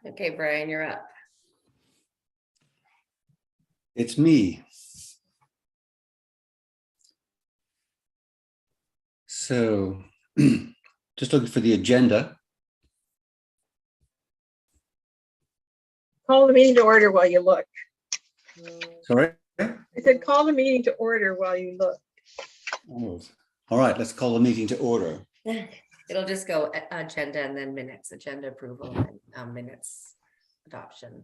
Okay, Brian, you're up. It's me. So just looking for the agenda. Call the meeting to order while you look. Sorry? I said, call the meeting to order while you look. Oh. All right, let's call the meeting to order. It'll just go agenda and then minutes, agenda approval and minutes adoption.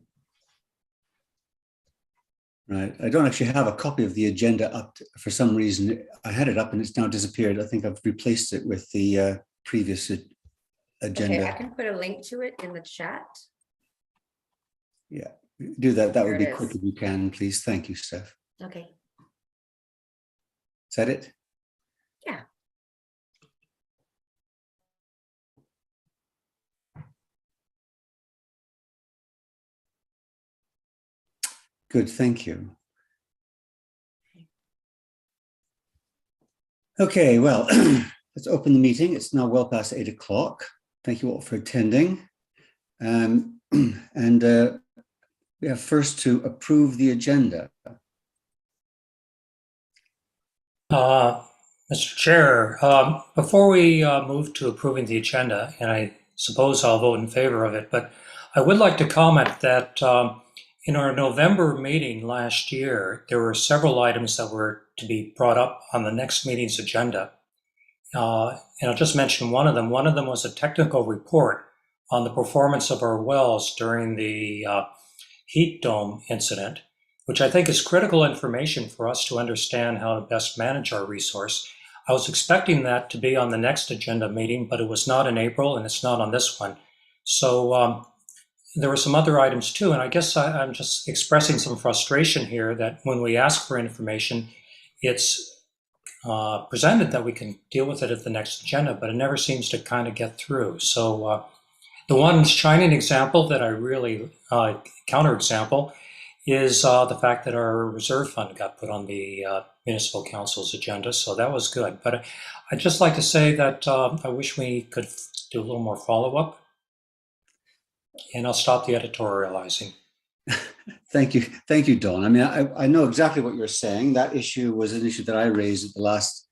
Right. I don't actually have a copy of the agenda up for some reason. I had it up and it's now disappeared. I think I've replaced it with the previous agenda. Okay, I can put a link to it in the chat. Yeah, do that. That There would be it quick is. if you can, please. Thank you, Steph. Okay. Is that it? Yeah. Good, thank you. Okay, well, let's open the meeting. It's now well past 8 o'clock. Thank you all for attending. And we have first to approve the agenda. Mr. Chair, before we move to approving the agenda, and I suppose I'll vote in favor of it, but I would like to comment that in our November meeting last year, there were several items that were to be brought up on the next meeting's agenda. And I'll just mention one of them. One of them was a technical report on the performance of our wells during the heat dome incident, which I think is critical information for us to understand how to best manage our resource. I was expecting that to be on the next agenda meeting, but it was not in April and it's not on this one. So there were some other items too, and I guess I'm just expressing some frustration here that when we ask for information, it's presented that we can deal with it at the next agenda, but it never seems to kind of get through. So the one shining example that I really counterexample is the fact that our reserve fund got put on the municipal council's agenda. So that was good. But I'd just like to say that I wish we could do a little more follow-up. And I'll stop the editorializing. Thank you. Thank you, Don. I mean, I know exactly what you're saying. That issue was an issue that I raised at the last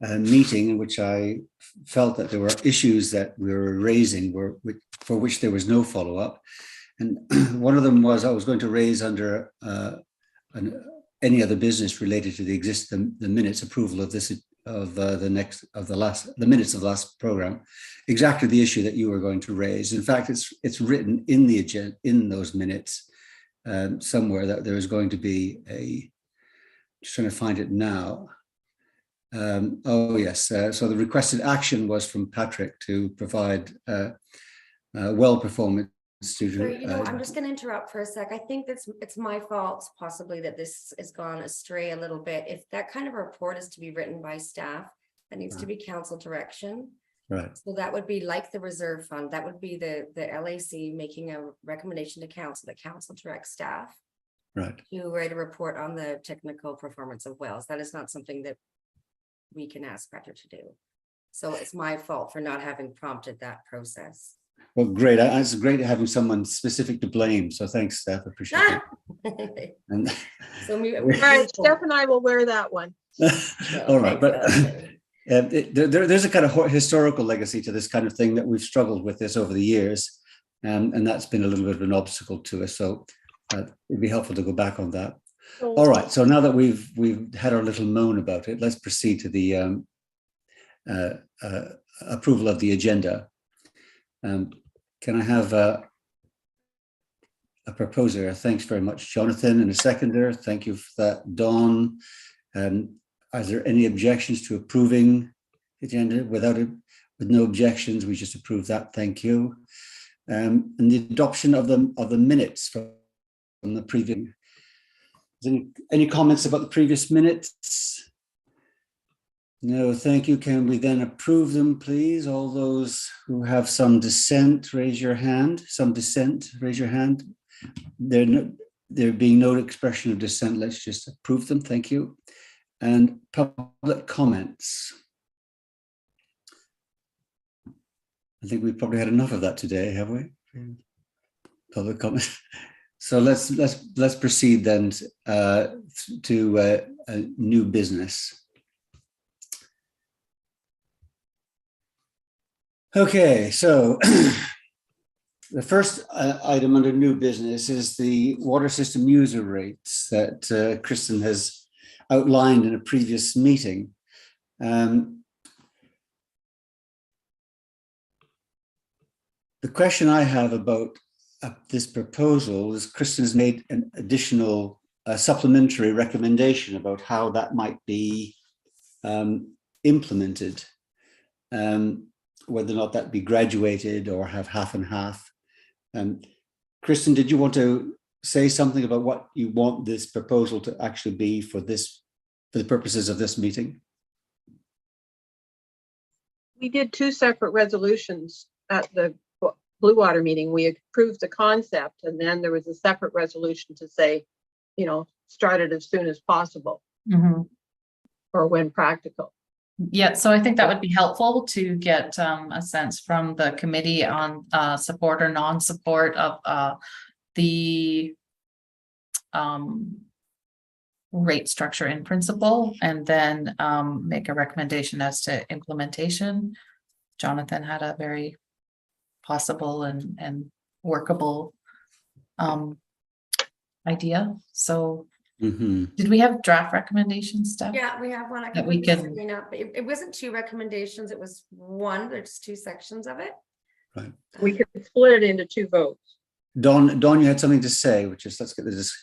meeting in which I felt that there were issues that we were raising for which there was no follow-up. And one of them was I was going to raise under any other business related to the minutes approval of this the minutes of the last program, exactly the issue that you were going to raise. In fact, it's written in the agenda in those minutes somewhere that there is going to be just trying to find it now. Oh yes, so the requested action was from Patrick to provide well performance. So, you know, I'm just going to interrupt for a sec. I think it's my fault possibly that this has gone astray a little bit. If that kind of report is to be written by staff, that needs to be council direction. Right. So that would be like the reserve fund. That would be the LAC making a recommendation to council, that council directs staff Right. to write a report on the technical performance of wells. That is not something that we can ask Patrick to do. So it's my fault for not having prompted that process. Well, great. It's great having someone specific to blame. So thanks, Steph. I appreciate it. And So All right, Steph and I will wear that one. all right, but there's a kind of historical legacy to this kind of thing that we've struggled with this over the years, and that's been a little bit of an obstacle to us. So it'd be helpful to go back on that. All right. So now that we've had our little moan about it, let's proceed to the approval of the agenda. Can I have a proposer? Thanks very much, Jonathan, and a seconder. Thank you for that, Dawn. Are there any objections to approving the agenda? With no objections, we just approve that. Thank you. And the adoption of the minutes from the previous. Any comments about the previous minutes? No, thank you. Can we then approve them, please? All those who have some dissent, raise your hand. Some dissent, raise your hand. There being no expression of dissent, let's just approve them. Thank you. And public comments. I think we've probably had enough of that today, have we? public comment. So let's proceed then to a new business. Okay, so the first item under new business is the water system user rates that Kristen has outlined in a previous meeting. The question I have about this proposal is Kristen has made an additional supplementary recommendation about how that might be implemented, whether or not that be graduated or have half and half. Kristen, did you want to say something about what you want this proposal to actually be for the purposes of this meeting? We did 2 separate resolutions at the Blue Water meeting. We approved the concept, and then there was a separate resolution to say, start it as soon as possible or when practical. Yeah, so I think that would be helpful to get a sense from the committee on support or non-support of the rate structure in principle, and then make a recommendation as to implementation. Jonathan had a very possible and workable idea. So did we have draft recommendations, Steph? Yeah, we have one. I That we can- but it wasn't 2 recommendations. It was one. There's 2 sections of it. Right. We could split it into 2 votes. Don, you had something to say, which is, let's get this.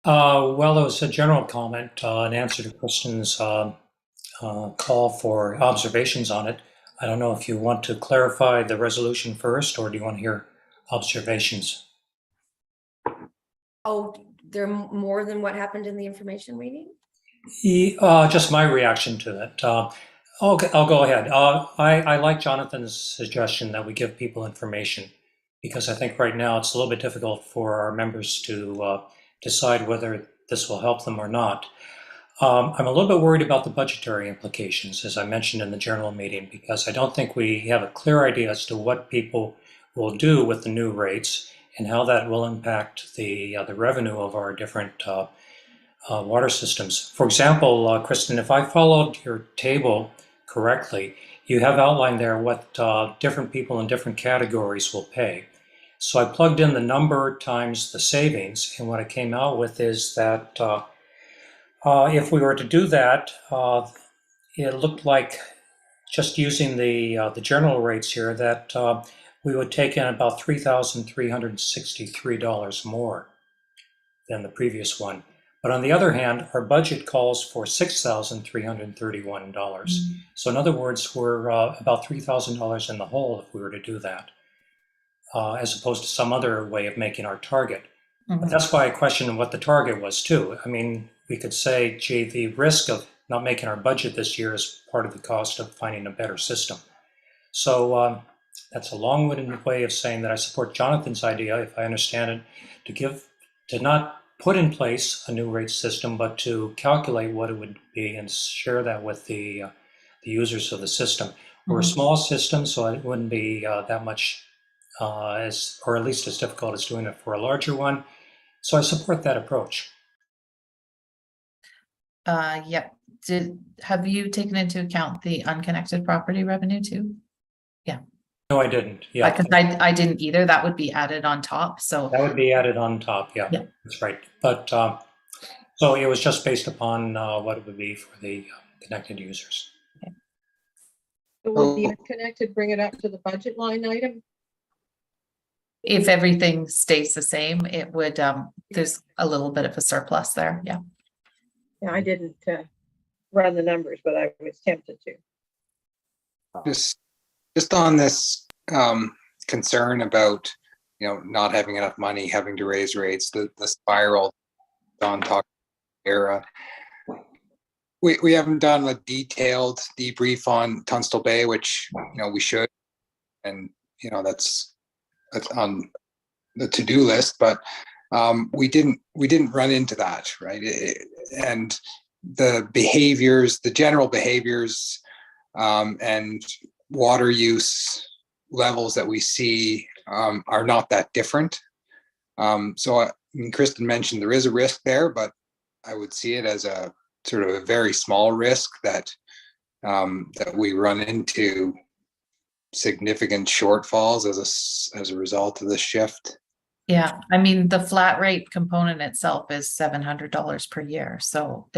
Well, there was a general comment in answer to Kristen's call for observations on it. I don't know if you want to clarify the resolution first, or do you want to hear observations? Oh, there more than what happened in the information meeting? Just my reaction to it. Okay, I'll go ahead. I like Jonathan's suggestion that we give people information, because I think right now it's a little bit difficult for our members to decide whether this will help them or not. I'm a little bit worried about the budgetary implications, as I mentioned in the general meeting, because I don't think we have a clear idea as to what people will do with the new rates and how that will impact the revenue of our different water systems. For example, Kristen, if I followed your table correctly, you have outlined there what different people in different categories will pay. So I plugged in the number times the savings, and what I came out with is that if we were to do that, it looked like, just using the general rates here, that we would take in about $3,363 more than the previous one. But on the other hand, our budget calls for $6,331. So in other words, we're about $3,000 in the hole if we were to do that, as opposed to some other way of making our target. But that's why I questioned what the target was too. I mean, we could say, gee, the risk of not making our budget this year is part of the cost of finding a better system. So that's a long-winded way of saying that I support Jonathan's idea, if I understand it, to not put in place a new rate system, but to calculate what it would be and share that with the users of the system. We're a small system, so it wouldn't be that much or at least as difficult as doing it for a larger one. So I support that approach. Yep. Have you taken into account the unconnected property revenue too? Yeah. No, I didn't. Yeah, Because I didn't either. That would be added on top. So that would be added on top. Yeah, yeah. That's right. But so it was just based upon what it would be for the connected users. Okay. So will the unconnected bring it up to the budget line item? If everything stays the same, it would, there's a little bit of a surplus there. Yeah. Yeah, I didn't run the numbers, but I was tempted to. Just on this concern about not having enough money, having to raise rates, the spiral Don talked here. We haven't done a detailed debrief on Tunstall Bay, which we should, and that's on the to-do list, but we didn't run into that, right? And the behaviors, the general behaviors, and water use levels that we see are not that different. So I mean, Kristen mentioned there is a risk there, but I would see it as a sort of a very small risk that that we run into significant shortfalls as a result of this shift. Yeah, I mean, the flat rate component itself is $700 per year, so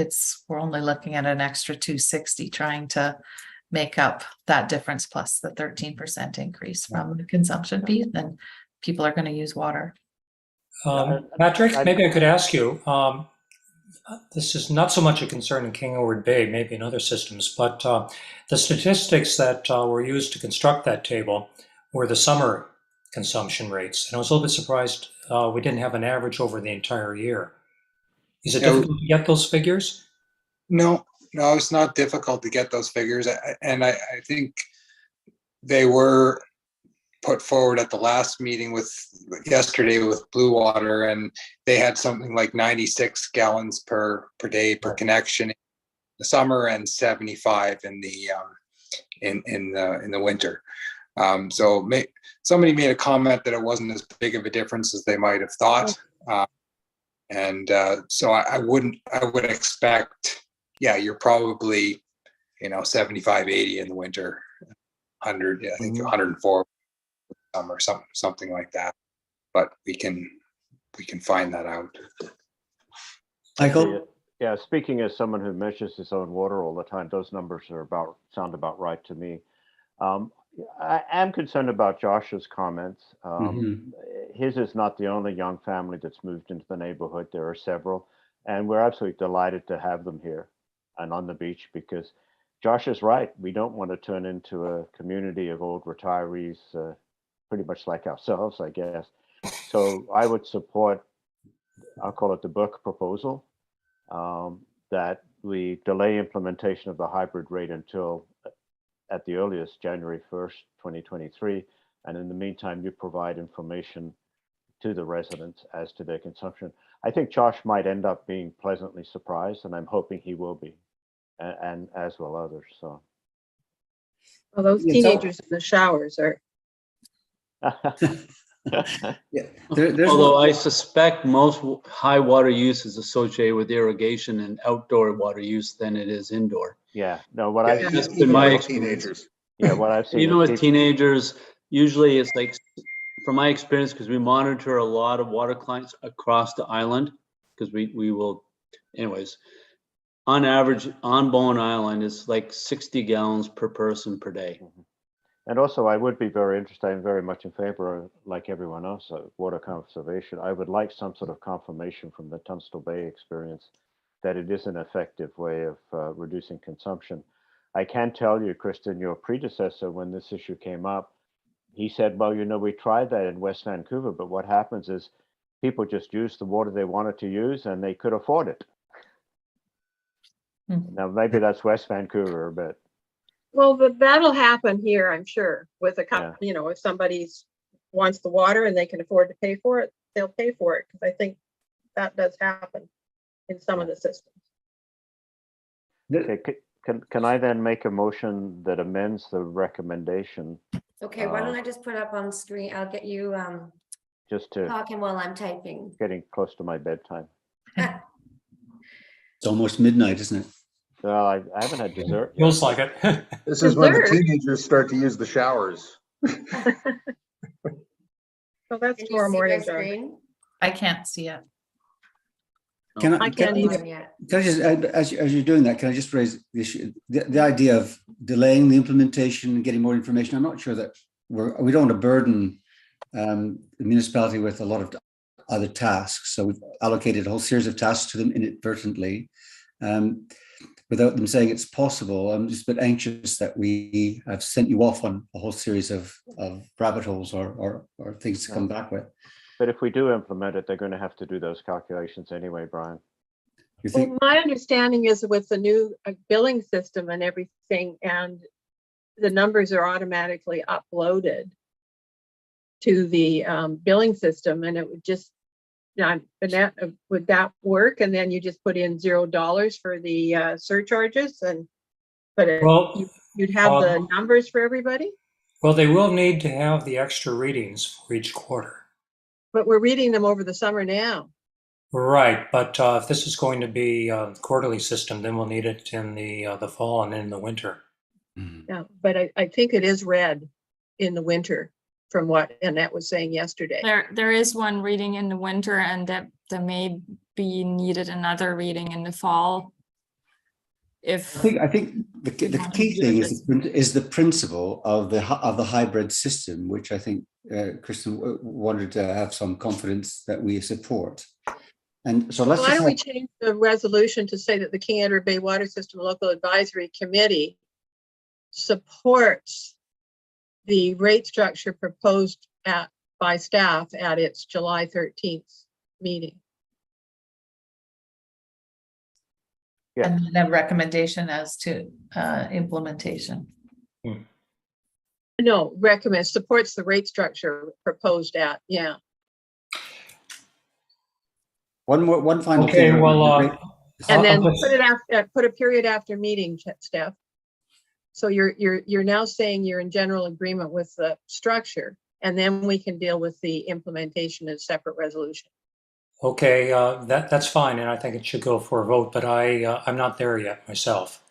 we're only looking at an extra 260 trying to make up that difference plus the 13% increase from the consumption piece, and people are going to use water. Patrick, maybe I could ask you, this is not so much a concern in King Edward Bay, maybe in other systems, but the statistics that were used to construct that table were the summer consumption rates. And I was a little bit surprised we didn't have an average over the entire year. Is it difficult to get those figures? No, it's not difficult to get those figures. And I think they were put forward at the last meeting yesterday with Blue Water, and they had something like 96 gallons per day per connection in the summer and 75 in the winter. So somebody made a comment that it wasn't as big of a difference as they might have thought. So I would expect, yeah, you're probably, 75, 80 in the winter, 100, I think 104 summer, something like that. But we can find that out. Michael? Yeah, speaking as someone who measures his own water all the time, those numbers sound about right to me. I am concerned about Josh's comments. His is not the only young family that's moved into the neighborhood. There are several, and we're absolutely delighted to have them here and on the beach, because Josh is right. We don't want to turn into a community of old retirees, pretty much like ourselves, I guess. So I would support, I'll call it the book proposal, that we delay implementation of the hybrid rate until at the earliest January 1st, 2023. And in the meantime, you provide information to the residents as to their consumption. I think Josh might end up being pleasantly surprised, and I'm hoping he will be, and as will others. So, Well, those teenagers in the showers are. Yeah. Although I suspect most high water use is associated with irrigation and outdoor water use than it is indoor. Yeah, no, what I've Just in my experience. Teenagers. Yeah, what I've seen. Even with people, teenagers, usually it's like, from my experience, because we monitor a lot of water clients across the island, because we will, anyways, on average on Bowen Island is like 60 gallons per person per day. And also, I would be very interested, I'm very much in favor of, like everyone else, of water conservation. I would like some sort of confirmation from the Tunstall Bay experience that it is an effective way of reducing consumption. I can tell you, Kristen, your predecessor, when this issue came up, he said, well, we tried that in West Vancouver, but what happens is people just use the water they wanted to use and they could afford it. Now, maybe that's West Vancouver, but. Well, but that'll happen here, I'm sure, with a couple, if somebody wants the water and they can afford to pay for it, they'll pay for it. Because I think that does happen in some of the systems. Okay, can I then make a motion that amends the recommendation? Okay, why don't I just put up on the screen? I'll get you Just to talking while I'm typing. getting close to my bedtime. It's almost midnight, isn't it? Well, I haven't had dessert. Feels like it. This is when the Dessert? teenagers start to use the showers. So that's Can you tomorrow see my morning, John. screen? I can't see it. I can't either. Not yet. Can I just, as you're doing that, can I just raise the issue, the idea of delaying the implementation and getting more information? I'm not sure that we don't want to burden the municipality with a lot of other tasks. So we've allocated a whole series of tasks to them inadvertently, without them saying it's possible. I'm just a bit anxious that we have sent you off on a whole series of rabbit holes or things to come back with. But if we do implement it, they're going to have to do those calculations anyway, Brian. You think? Well, my understanding is with the new billing system and everything, and the numbers are automatically uploaded to the billing system, and it would just, would that work? And then you just put in $0 for the surcharges, and but Well, you'd have the numbers for everybody. Well, they will need to have the extra readings for each quarter. But we're reading them over the summer now. Right, but if this is going to be a quarterly system, then we'll need it in the fall and in the winter. Yeah, but I think it is read in the winter from what Annette was saying yesterday. There is one reading in the winter, and that there may be needed another reading in the fall. If I think the key thing is the principle of the hybrid system, which I think Kristen wanted to have some confidence that we support. And so let's. Why don't we change the resolution to say that the King Edward Bay Water System Local Advisory Committee supports the rate structure proposed by staff at its July 13th meeting. Yeah. And then a recommendation as to implementation. No, supports the rate structure proposed at, yeah. One final Okay, thing. well, And then put a period after meeting, Steph. So you're now saying you're in general agreement with the structure, and then we can deal with the implementation in a separate resolution. okay, that's fine, and I think it should go for a vote, but I'm not there yet myself.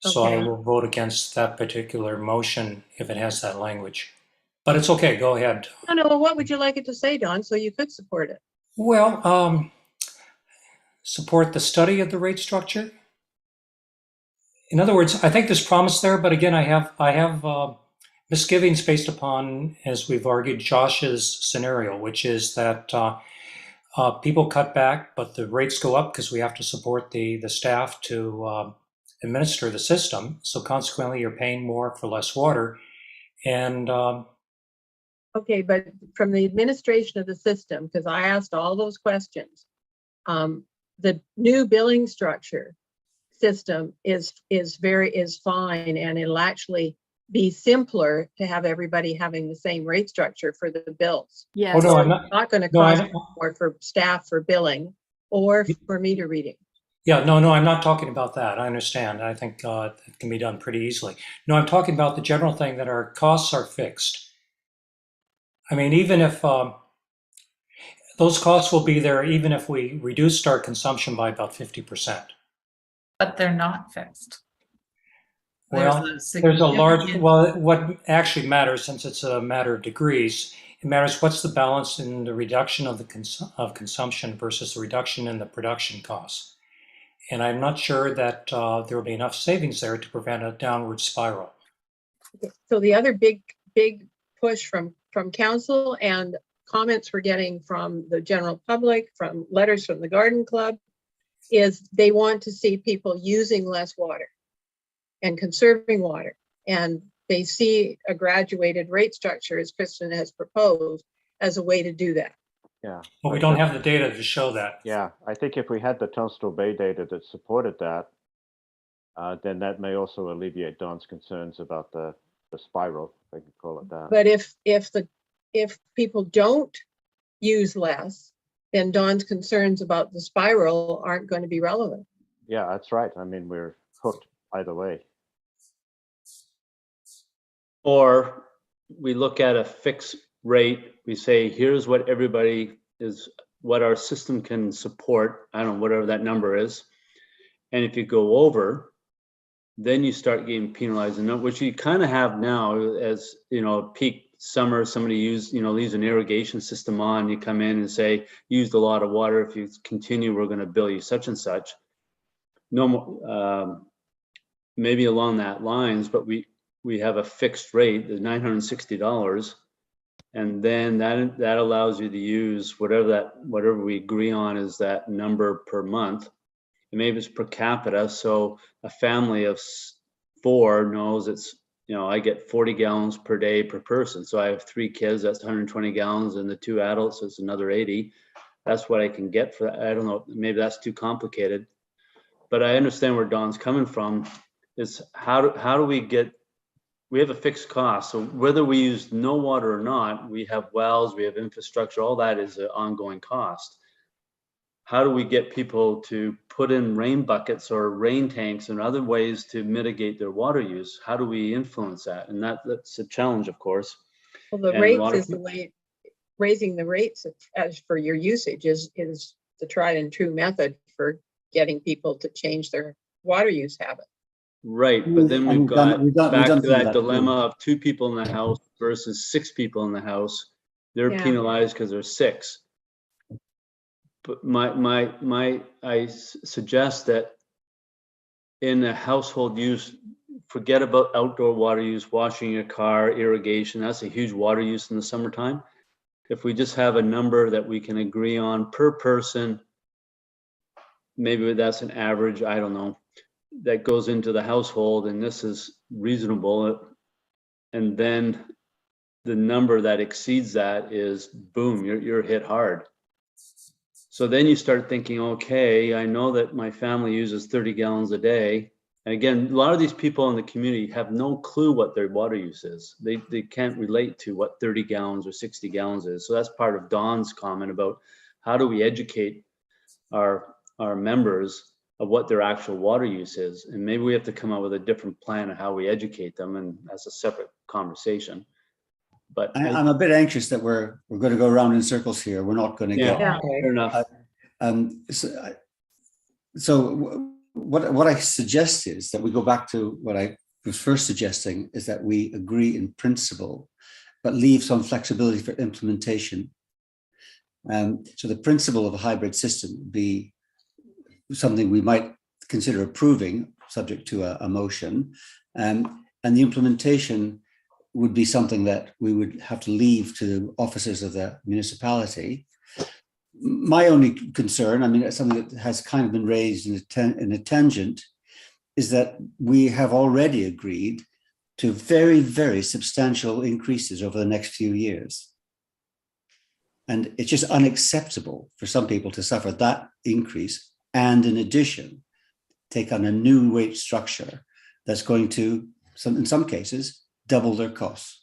So I Okay. will vote against that particular motion if it has that language. But it's okay, go ahead. No, well, what would you like it to say, Don, so you could support it? Well, support the study of the rate structure. In other words, I think there's promise there, but again, I have misgivings based upon, as we've argued, Josh's scenario, which is that people cut back, but the rates go up because we have to support the staff to administer the system. So consequently, you're paying more for less water. And Okay, but from the administration of the system, because I asked all those questions, the new billing structure system is fine, and it'll actually be simpler to have everybody having the same rate structure for the bills. yes, no, I'm It's not going to No, cost more for staff for billing or for meter reading. Yeah, no, I'm not talking about that. I understand. I think it can be done pretty easily. No, I'm talking about the general thing that our costs are fixed. I mean, even if those costs will be there, even if we reduced our consumption by about 50%. But they're not fixed. Well, there's a large, well, what actually matters, since it's a matter of degrees, it matters what's the balance in the reduction of the consumption versus the reduction in the production costs. And I'm not sure that there will be enough savings there to prevent a downward spiral. So the other big push from council and comments we're getting from the general public, from letters from the Garden Club, is they want to see people using less water and conserving water. And they see a graduated rate structure, as Kristen has proposed, as a way to do that. Yeah. But we don't have the data to show that. Yeah, I think if we had the Tunstall Bay data that supported that, then that may also alleviate Don's concerns about the spiral, if I can call it that. But if people don't use less, then Don's concerns about the spiral aren't going to be relevant. Yeah, that's right. I mean, we're hooked either way. Or we look at a fixed rate, we say, here's what what our system can support, I don't know, whatever that number is. And if you go over, then you start getting penalized, which you kind of have now. As you know, peak summer, somebody leaves an irrigation system on, you come in and say, used a lot of water, if you continue, we're going to bill you such and such. No more, maybe along that lines, but we have a fixed rate, the $960, and then that allows you to use whatever we agree on is that number per month. And maybe it's per capita, so a family of 4 knows it's, I get 40 gallons per day per person. So I have 3 kids, that's 120 gallons, and the 2 adults, it's another 80. That's what I can get for that. I don't know, maybe that's too complicated, but I understand where Don's coming from. Is how do we have a fixed cost. So whether we use no water or not, we have wells, we have infrastructure, all that is an ongoing cost. How do we get people to put in rain buckets or rain tanks and other ways to mitigate their water use. How do we influence that? And that's a challenge, of course. Well, the And rates is the way, raising the rates as for your usage is the tried and true method for getting people to change their water use habit. Right, but then we've got back to that dilemma too. of 2 people in the house versus 6 people in the house. They're Yeah. penalized because there's 6. But I suggest that in a household use, forget about outdoor water use, washing your car, irrigation. That's a huge water use in the summertime. If we just have a number that we can agree on per person, maybe that's an average, I don't know, that goes into the household, and this is reasonable. And then the number that exceeds that is boom, you're hit hard. So then you start thinking, okay, I know that my family uses 30 gallons a day. And again, a lot of these people in the community have no clue what their water use is. They can't relate to what 30 gallons or 60 gallons is. So that's part of Dawn's comment about how do we educate our members of what their actual water use is. And maybe we have to come up with a different plan of how we educate them, and that's a separate conversation. But I'm a bit anxious that we're going to go around in circles here. We're not going to get. Yeah. fair enough. So what I suggest is that we go back to what I was first suggesting, is that we agree in principle, but leave some flexibility for implementation. So the principle of a hybrid system would be something we might consider approving, subject to a motion, and the implementation would be something that we would have to leave to officers of the municipality. My only concern, I mean, it's something that has kind of been raised in a tangent, is that we have already agreed to very, very substantial increases over the next few years. And it's just unacceptable for some people to suffer that increase and in addition, take on a new wage structure that's going to, in some cases, double their costs.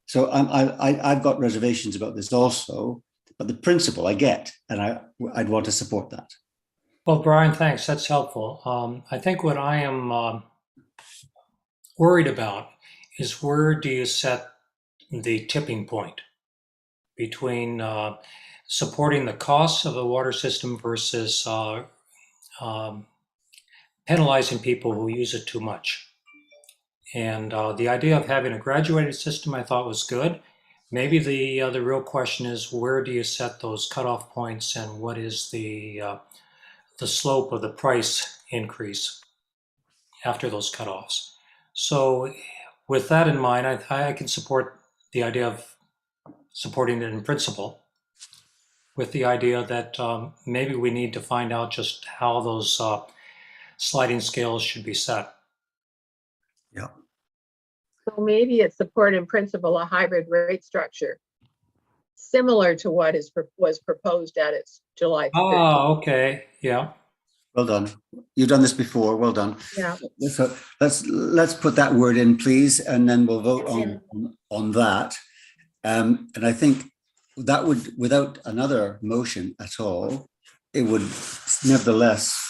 So I've got reservations about this also, but the principle I get, and I'd want to support that. Well, Brian, thanks. That's helpful. I think what I am worried about is, where do you set the tipping point between supporting the costs of the water system versus penalizing people who use it too much? And the idea of having a graduated system I thought was good. Maybe the real question is, where do you set those cutoff points, and what is the slope of the price increase after those cutoffs? So with that in mind, I can support the idea of supporting it in principle, with the idea that maybe we need to find out just how those sliding scales should be set. Yeah. So maybe it's support in principle, a hybrid rate structure, similar to what was proposed at its July 13th. Oh, okay. Yeah. Well done. You've done this before. Well done. Yeah. So let's put that word in, please, and then we'll vote on that. And I think that would, without another motion at all, it would nevertheless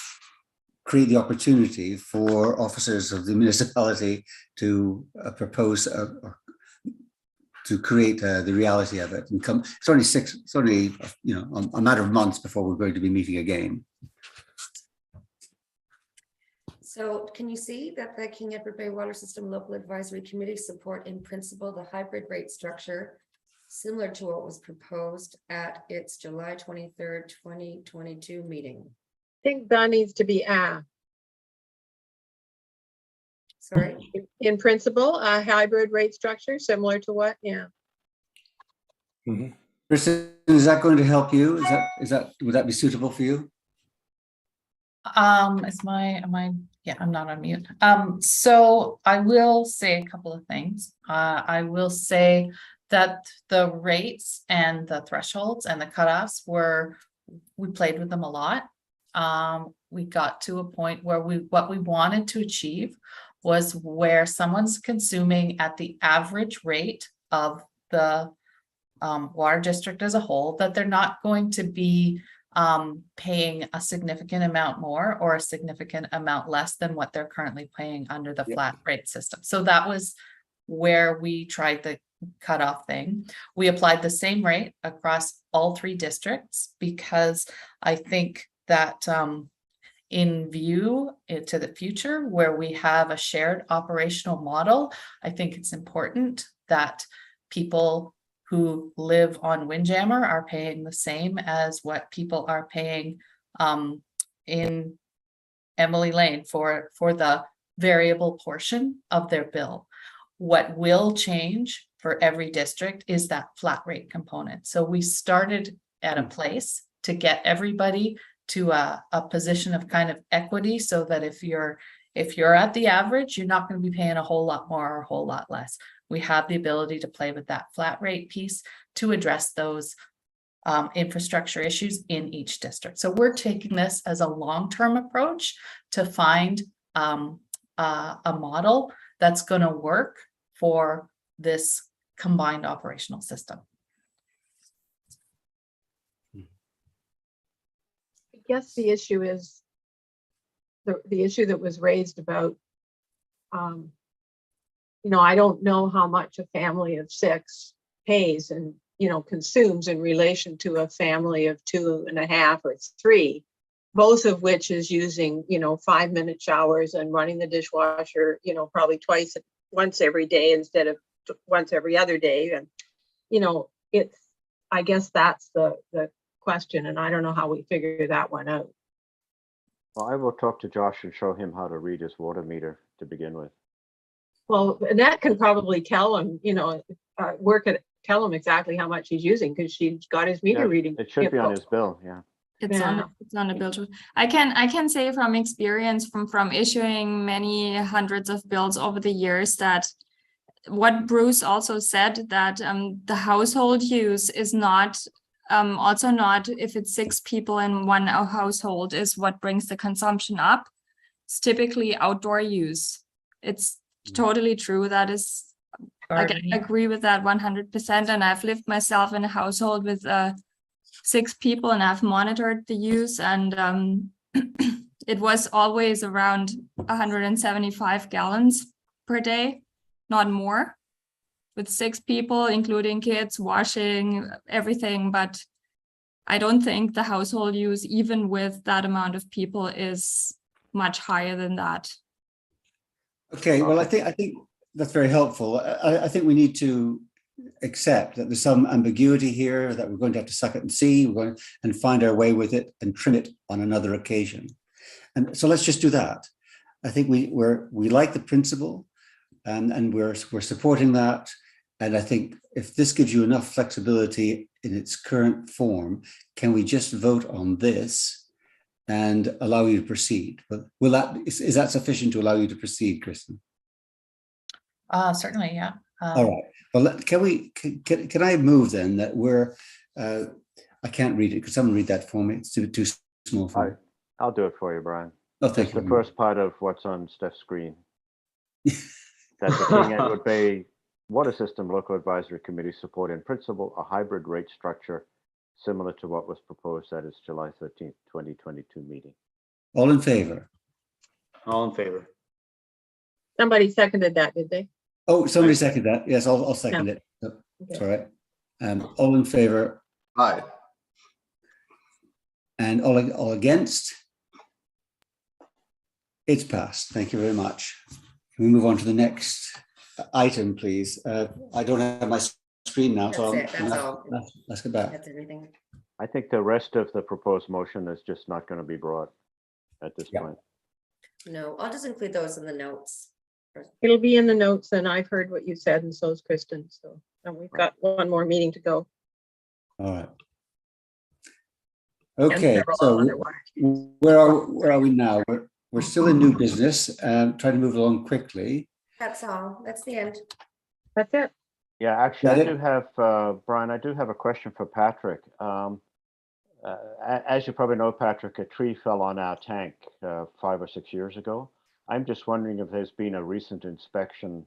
create the opportunity for officers of the municipality to propose or to create the reality of it. And it's only a matter of months before we're going to be meeting again. So can you see that the King Edward Bay Water System Local Advisory Committee support in principle the hybrid rate structure similar to what was proposed at its July 23rd, 2022 meeting? I think that needs to be Sorry. in principle, a hybrid rate structure similar to what? Yeah. Mm-hmm. Kristen, is that going to help you? Would that be suitable for you? I'm not on mute. So I will say a couple of things. I will say that the rates and the thresholds and the cutoffs we played with them a lot. We got to a point where what we wanted to achieve was where someone's consuming at the average rate of the water district as a whole, that they're not going to be paying a significant amount more or a significant amount less than what they're currently paying under the flat rate system. So that was where we tried the cutoff thing. We applied the same rate across all 3 districts because I think that in view to the future where we have a shared operational model, I think it's important that people who live on Windjammer are paying the same as what people are paying in Emily Lane for the variable portion of their bill. What will change for every district is that flat rate component. So we started at a place to get everybody to a position of kind of equity so that if you're at the average, you're not going to be paying a whole lot more or a whole lot less. We have the ability to play with that flat rate piece to address those infrastructure issues in each district. So we're taking this as a long-term approach to find a model that's going to work for this combined operational system. I guess the issue is the issue that was raised about, I don't know how much a family of 6 pays and, consumes in relation to a family of 2.5 or 3, both of which is using, 5-minute showers and running the dishwasher, probably once every day instead of once every other day. And, I guess that's the question. And I don't know how we figure that one out. Well, I will talk to Josh and show him how to read his water meter to begin with. Well, Annette can probably tell him, tell him exactly how much he's using because she's got his meter reading. It should be on his bill, yeah. It's on the bill. I can say from experience from issuing many hundreds of bills over the years that what Bruce also said, that the household use is not also not, if it's 6 people in one household, is what brings the consumption up. It's typically outdoor use. It's totally true. That is, I agree with that 100%. And I've lived myself in a household with 6 people, and I've monitored the use, and it was always around 175 gallons per day, not more, with 6 people, including kids, washing, everything. But I don't think the household use, even with that amount of people, is much higher than that. Okay, well, I think that's very helpful. I think we need to accept that there's some ambiguity here, that we're going to have to suck it and see, we're going and find our way with it and trim it on another occasion. And so let's just do that. I think we like the principle, and we're supporting that. And I think if this gives you enough flexibility in its current form, can we just vote on this and allow you to proceed? But is that sufficient to allow you to proceed, Kristen? Certainly, yeah. All right. Well, can I move then that I can't read it. Could someone read that for me? It's too small for me. I'll do it for you, Brian. Oh, thank you. The first part of what's on Steph's screen. That the King Edward Bay Water System Local Advisory Committee support in principle a hybrid rate structure similar to what was proposed at its July 13th, 2022 meeting. All in favor? All in favor. Somebody seconded that, did they? Oh, somebody seconded that. Yes, I'll second it. That's all right. All in favor? Aye. And all against? It's passed. Thank you very much. Can we move on to the next item, please? I don't have my screen now, so let's get back. That's everything. I think the rest of the proposed motion is just not going to be brought at this point. No, I'll just include those in the notes. It'll be in the notes, and I've heard what you said, and so is Kristen. So, and we've got one more meeting to go. All right. Okay, so where are we now? We're still in new business, trying to move along quickly. That's all. That's the end. That's it. Yeah, actually, I do have, Brian, I do have a question for Patrick. As you probably know, Patrick, a tree fell on our tank 5 or 6 years ago. I'm just wondering if there's been a recent inspection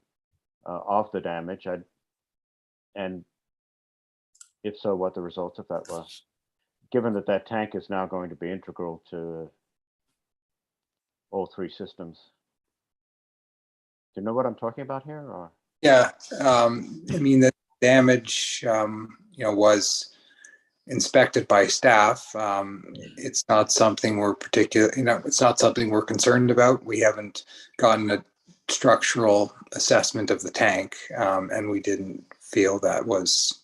of the damage, and if so, what the results of that was. given that that tank is now going to be integral to all three systems. Do you know what I'm talking about here? Or? Yeah, I mean, the damage, was inspected by staff. It's not something we're it's not something we're concerned about. We haven't gotten a structural assessment of the tank, and we didn't feel that was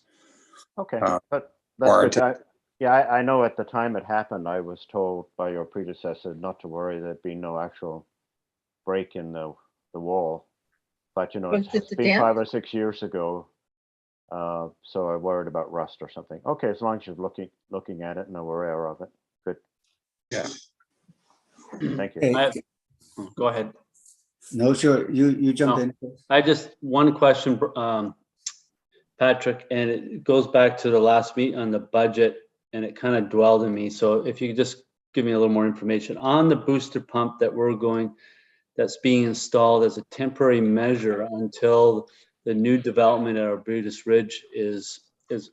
Okay, but warranted. that's good. I know at the time it happened, I was told by your predecessor not to worry, there'd be no actual break in the wall. But it's been 5 or 6 years ago, so I worried about rust or something. Okay, as long as you're looking at it and aware of it, good. Yeah. Thank you. Okay. Go ahead. No, sure. You jump No. in. I just, one question, Patrick, and it goes back to the last meet on the budget, and it kind of dwelled in me. So if you could just give me a little more information on the booster pump that's being installed as a temporary measure until the new development at Arbutus Ridge is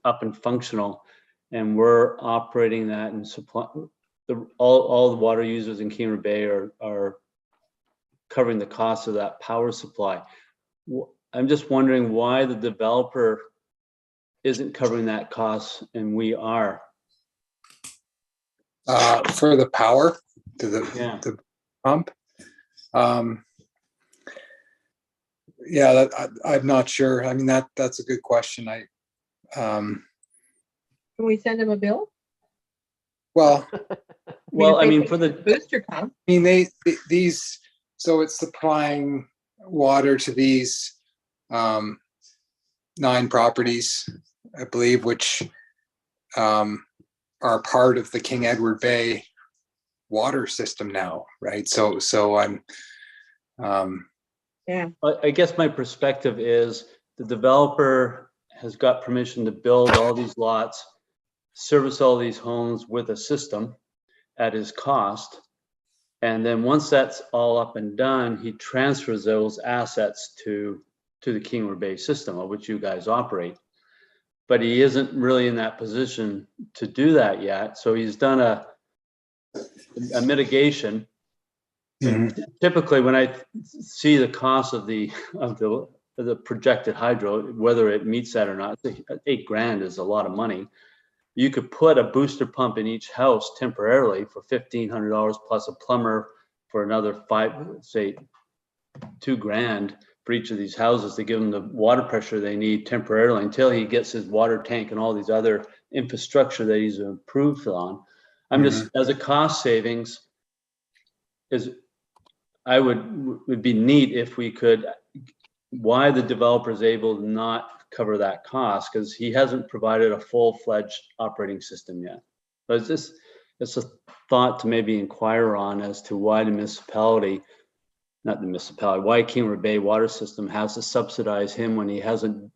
up and functional, and we're operating that and supply all the water users in King River Bay are covering the cost of that power supply. I'm just wondering why the developer isn't covering that cost and we are. For the power to the pump. I'm not sure. I mean, that's a good question. Can we send him a bill? Well, I mean, for the booster pump. I mean, these, so it's supplying water to these 9 properties, I believe, which are part of the King Edward Bay water system now, right? So I'm yeah. I guess my perspective is the developer has got permission to build all these lots, service all these homes with a system at his cost. And then once that's all up and done, he transfers those assets to the King River Bay system, of which you guys operate. But he isn't really in that position to do that yet. So he's done a mitigation. And typically when I see the cost of the projected hydro, whether it meets that or not, $8,000 is a lot of money. You could put a booster pump in each house temporarily for $1,500 plus a plumber for another $2,000 for each of these houses to give them the water pressure they need temporarily until he gets his water tank and all these other infrastructure that he's improved on. I'm just, as a cost savings, would be neat if we could, why the developer is able to not cover that cost, because he hasn't provided a full-fledged operating system yet. But it's a thought to maybe inquire on as to why why King River Bay water system has to subsidize him when he hasn't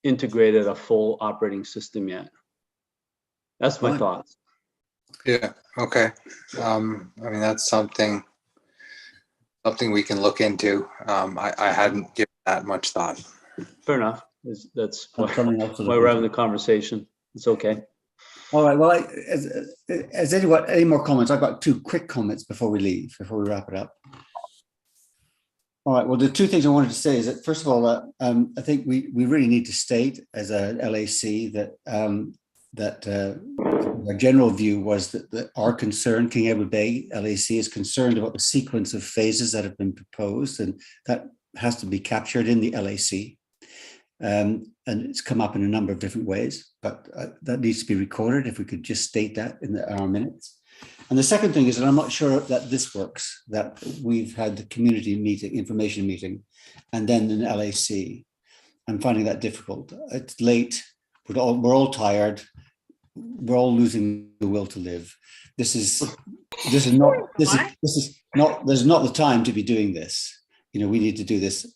integrated a full operating system yet. That's my thoughts. Yeah, okay. I mean, that's something we can look into. I hadn't given that much thought. Fair enough. That's why we're having the conversation. It's okay. All right. Well, has anyone any more comments? I've got 2 quick comments before we wrap it up. All right. Well, the 2 things I wanted to say is that, first of all, I think we really need to state as a LAC that our general view was that our concern, King Edward Bay LAC, is concerned about the sequence of phases that have been proposed, and that has to be captured in the LAC. And it's come up in a number of different ways, but that needs to be recorded. If we could just state that in our minutes. And the second thing is that I'm not sure that this works, that we've had the community meeting, information meeting, and then an LAC. I'm finding that difficult. It's late. We're all tired. We're all losing the will to live. There's not the time to be doing this. We need to do this.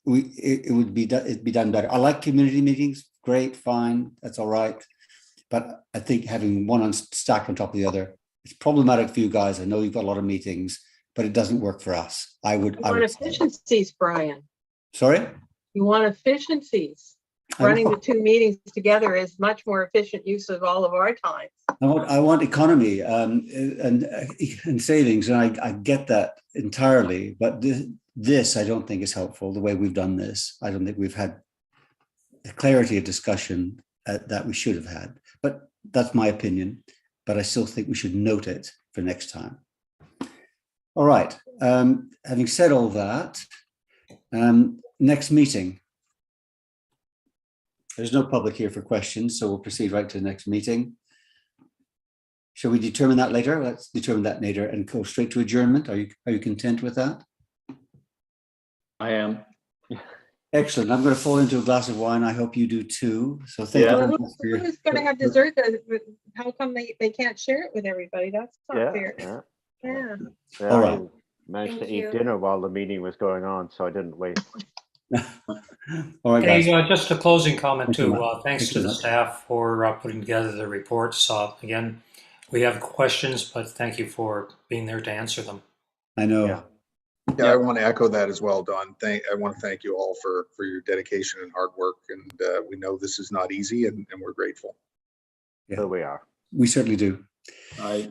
It'd be done better. I like community meetings. Great, fine, that's all right. But I think having one stacked on top of the other, it's problematic for you guys. I know you've got a lot of meetings, but it doesn't work for us. I would efficiencies, Brian. Sorry? You want efficiencies. running the two meetings together is much more efficient use of all of our time. I want economy and savings, and I get that entirely. But this I don't think is helpful. The way we've done this, I don't think we've had the clarity of discussion that we should have had. But that's my opinion. But I still think we should note it for next time. All right. Having said all that, next meeting. There's no public here for questions, so we'll proceed right to the next meeting. Shall we determine that later? Let's determine that later and go straight to adjournment. Are you content with that? I am. Excellent. I'm going to fall into a glass of wine. I hope you do too. So thank you very much for your. Who's going to have dessert? How come they can't share it with everybody? That's not fair. Yeah. All right. I managed Thank to you. eat dinner while the meeting was going on, so I didn't wait. All right, guys. Hey, just a closing comment Thank you, too. Matt. Thanks Thank to you, the Matt. staff for putting together the reports. Again, we have questions, but thank you for being there to answer them. I know. Yeah. Yeah, I want to echo that as well, Don. I want to thank you all for your dedication and hard work. And we know this is not easy, and we're grateful. Yeah, Here we are. we certainly do. I